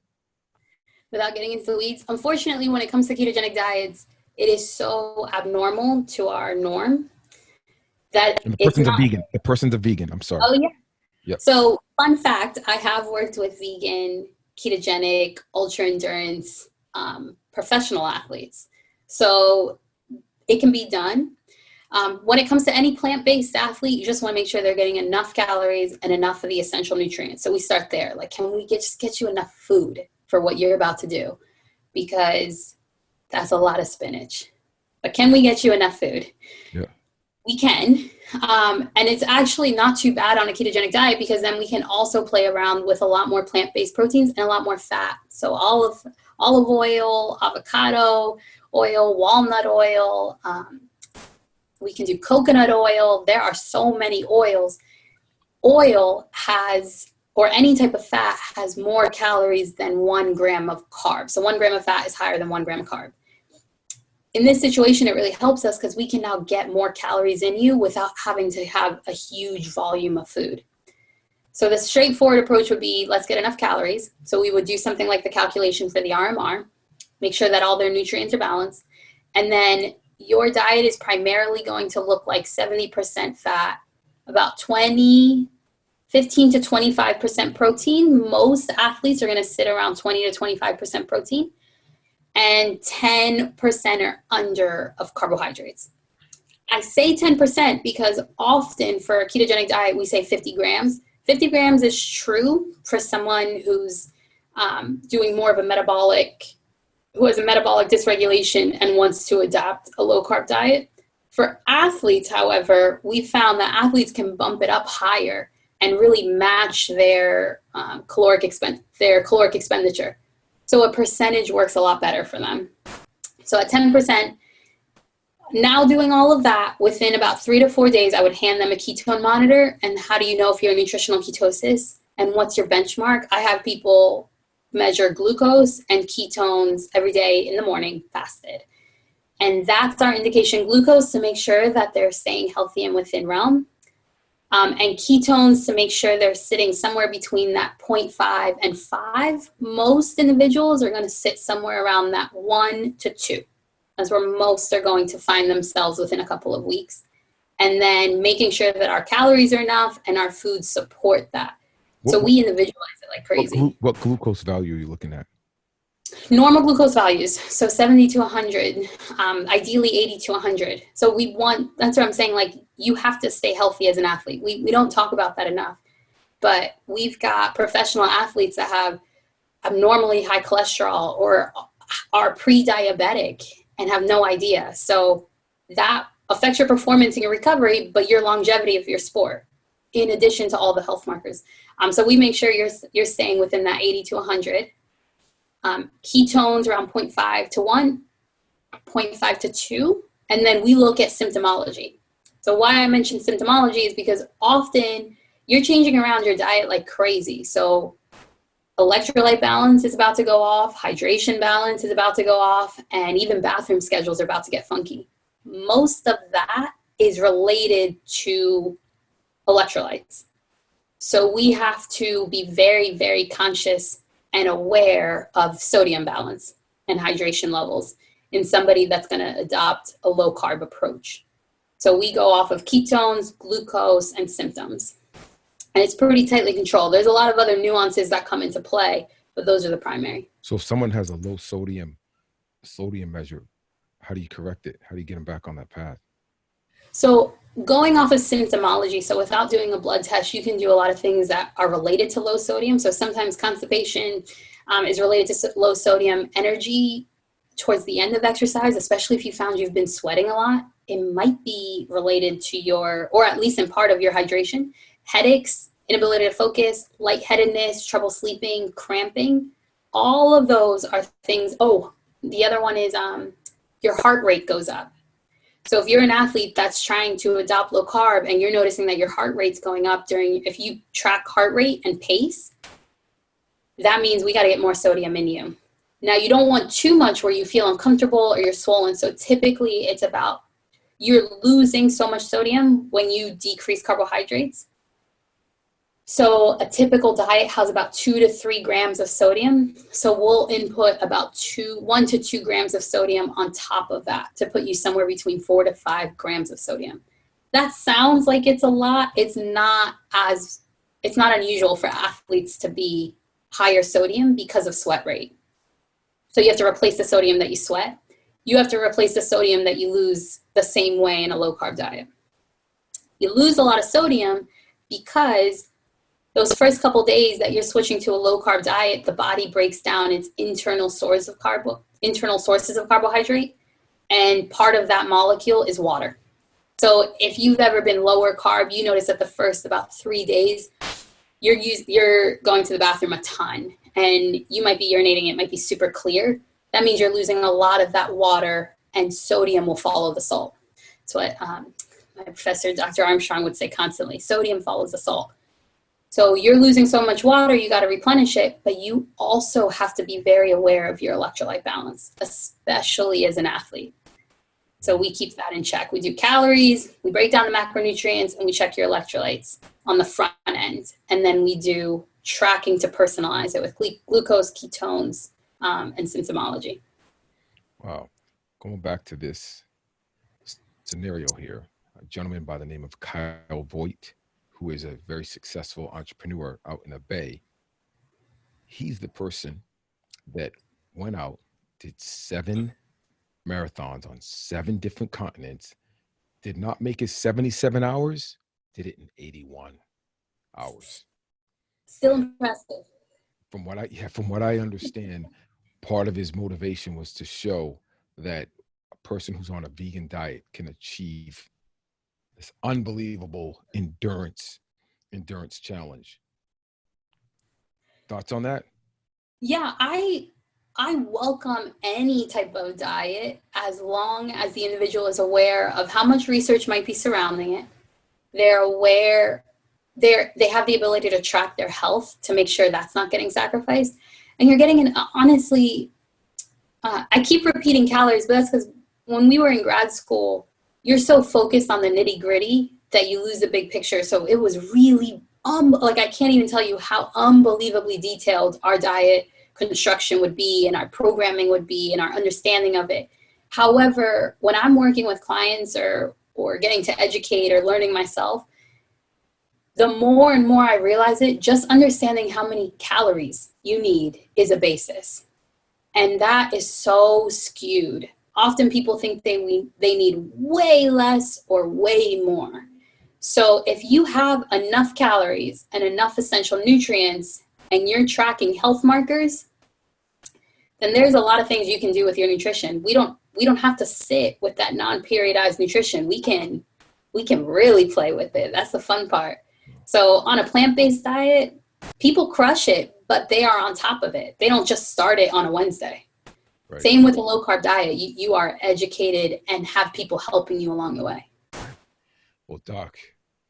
Without getting into the weeds, unfortunately, when it comes to ketogenic diets, it is so abnormal to our norm that and the person's a vegan. I'm sorry. Oh yeah. Yep. So fun fact, I have worked with vegan, ketogenic, ultra endurance, professional athletes. So it can be done. When it comes to any plant-based athlete, you just want to make sure they're getting enough calories and enough of the essential nutrients. So we start there. Like, can we just get you enough food for what you're about to do? Because that's a lot of spinach. But can we get you enough food? Yeah. We can. And it's actually not too bad on a ketogenic diet, because then we can also play around with a lot more plant-based proteins and a lot more fat. So olive oil, avocado oil, walnut oil, we can do coconut oil. There are so many oils. Oil has, or any type of fat has more calories than 1 gram of carb. So 1 gram of fat is higher than 1 gram of carb. In this situation, it really helps us because we can now get more calories in you without having to have a huge volume of food. So the straightforward approach would be, let's get enough calories. So we would do something like the calculation for the RMR, make sure that all their nutrients are balanced. And then your diet is primarily going to look like 70% fat, about 15 to 25% protein. Most athletes are going to sit around 20 to 25% protein, and 10% or under of carbohydrates. I say 10% because often for a ketogenic diet, we say 50 grams. 50 grams is true for someone who's doing more of a who has a metabolic dysregulation and wants to adopt a low carb diet. For athletes, however, we found that athletes can bump it up higher and really match their caloric expenditure. So a percentage works a lot better for them. So at 10%, now doing all of that, within about 3 to 4 days, I would hand them a ketone monitor. And how do you know if you're in nutritional ketosis and what's your benchmark? I have people measure glucose and ketones every day in the morning, fasted. And that's our indication, glucose to make sure that they're staying healthy and within realm. And ketones to make sure they're sitting somewhere between that 0.5 and 5. Most individuals are going to sit somewhere around that 1 to 2. That's where most are going to find themselves within a couple of weeks. And then making sure that our calories are enough and our foods support that. So we individualize it like crazy. What glucose value are you looking at? Normal glucose values, so 70 to 100, ideally 80 to 100. So that's what I'm saying, like, you have to stay healthy as an athlete. We don't talk about that enough. But we've got professional athletes that have abnormally high cholesterol or are pre-diabetic and have no idea. So that affects your performance and your recovery, but your longevity of your sport, in addition to all the health markers. So we make sure you're staying within that 80 to 100. Ketones around 0.5 to 1, 0.5 to 2. And then we look at symptomology. So why I mentioned symptomology is because often you're changing around your diet like crazy. So electrolyte balance is about to go off, hydration balance is about to go off, and even bathroom schedules are about to get funky. Most of that is related to electrolytes. So we have to be very, very conscious and aware of sodium balance and hydration levels in somebody that's going to adopt a low carb approach. So we go off of ketones, glucose, and symptoms. And it's pretty tightly controlled. There's a lot of other nuances that come into play, but those are the primary. So if someone has a low sodium measure, how do you correct it? How do you get them back on that path? So going off of symptomology, so without doing a blood test, you can do a lot of things that are related to low sodium. So sometimes constipation is related to low sodium. Energy towards the end of exercise, especially if you found you've been sweating a lot, it might be related to or at least in part of your hydration. Headaches, inability to focus, lightheadedness, trouble sleeping, cramping. All of those are things. Oh, the other one is your heart rate goes up. So if you're an athlete that's trying to adopt low carb and you're noticing that your heart rate's going up if you track heart rate and pace, that means we got to get more sodium in you. Now, you don't want too much where you feel uncomfortable or you're swollen. So typically it's about you're losing so much sodium when you decrease carbohydrates. So a typical diet has about 2 to 3 grams of sodium. So we'll input about 1 to 2 grams of sodium on top of that to put you somewhere between 4 to 5 grams of sodium. That sounds like it's a lot. It's not unusual for athletes to be higher sodium because of sweat rate. So you have to replace the sodium that you sweat. you have to replace the sodium that you lose the same way in a low carb diet. You lose a lot of sodium because those first couple days that you're switching to a low carb diet, the body breaks down its internal sources of carbohydrate, and part of that molecule is water. So if you've ever been lower carb, you notice that the first about 3 days, you're going to the bathroom a ton, and you might be urinating. It might be super clear. That means you're losing a lot of that water, and sodium will follow the salt. That's what my professor, Dr. Armstrong, would say constantly. Sodium follows the salt. So you're losing so much water, you got to replenish it, but you also have to be very aware of your electrolyte balance, especially as an athlete. So we keep that in check. We do calories, we break down the macronutrients, and we check your electrolytes on the front end. And then we do tracking to personalize it with glucose, ketones, and symptomology. Wow. Going back to this scenario here, a gentleman by the name of Kyle Voigt, who is a very successful entrepreneur out in the Bay. He's the person that went out, did 7 marathons on 7 different continents, did not make it 77 hours, did it in 81 hours. Still impressive. From what I understand, part of his motivation was to show that a person who's on a vegan diet can achieve this unbelievable endurance challenge. Thoughts on that? Yeah, I welcome any type of diet as long as the individual is aware of how much research might be surrounding it. They're aware, they have the ability to track their health to make sure that's not getting sacrificed. And you're getting honestly, I keep repeating calories, but that's because when we were in grad school, you're so focused on the nitty gritty that you lose the big picture. So it was really, I can't even tell you how unbelievably detailed our diet construction would be and our programming would be and our understanding of it. However, when I'm working with clients or getting to educate or learning myself, the more and more I realize it, just understanding how many calories you need is a basis. And that is so skewed. Often people think they need way less or way more. So if you have enough calories and enough essential nutrients and you're tracking health markers, then there's a lot of things you can do with your nutrition. We don't have to sit with that non-periodized nutrition. We can really play with it. That's the fun part. So on a plant-based diet, people crush it, but they are on top of it. They don't just start it on a Wednesday. Right. Same with a low-carb diet. You are educated and have people helping you along the way. Well, Doc,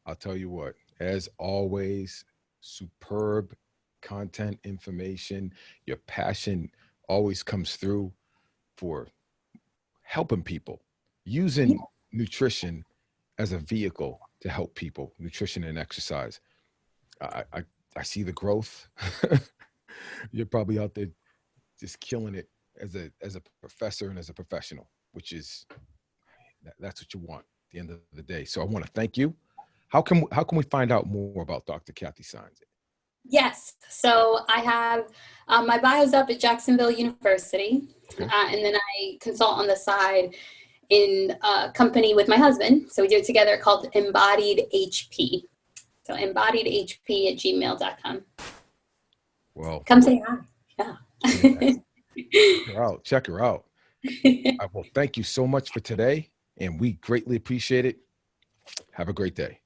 I'll tell you what, as always, superb content, information. Your passion always comes through for helping people, using nutrition as a vehicle to help people, nutrition and exercise. I see the growth. You're probably out there just killing it as a professor and as a professional, which is, that's what you want at the end of the day. So I want to thank you. How can we find out more about Dr. Cathy Saenz? Yes. So I have my bio's up at Jacksonville University. Okay. And then I consult on the side in a company with my husband. So we do it together called Embodied HP. So embodiedhp@gmail.com. Well, come say hi. Yeah. Check her out. Well, thank you so much for today. And we greatly appreciate it. Have a great day.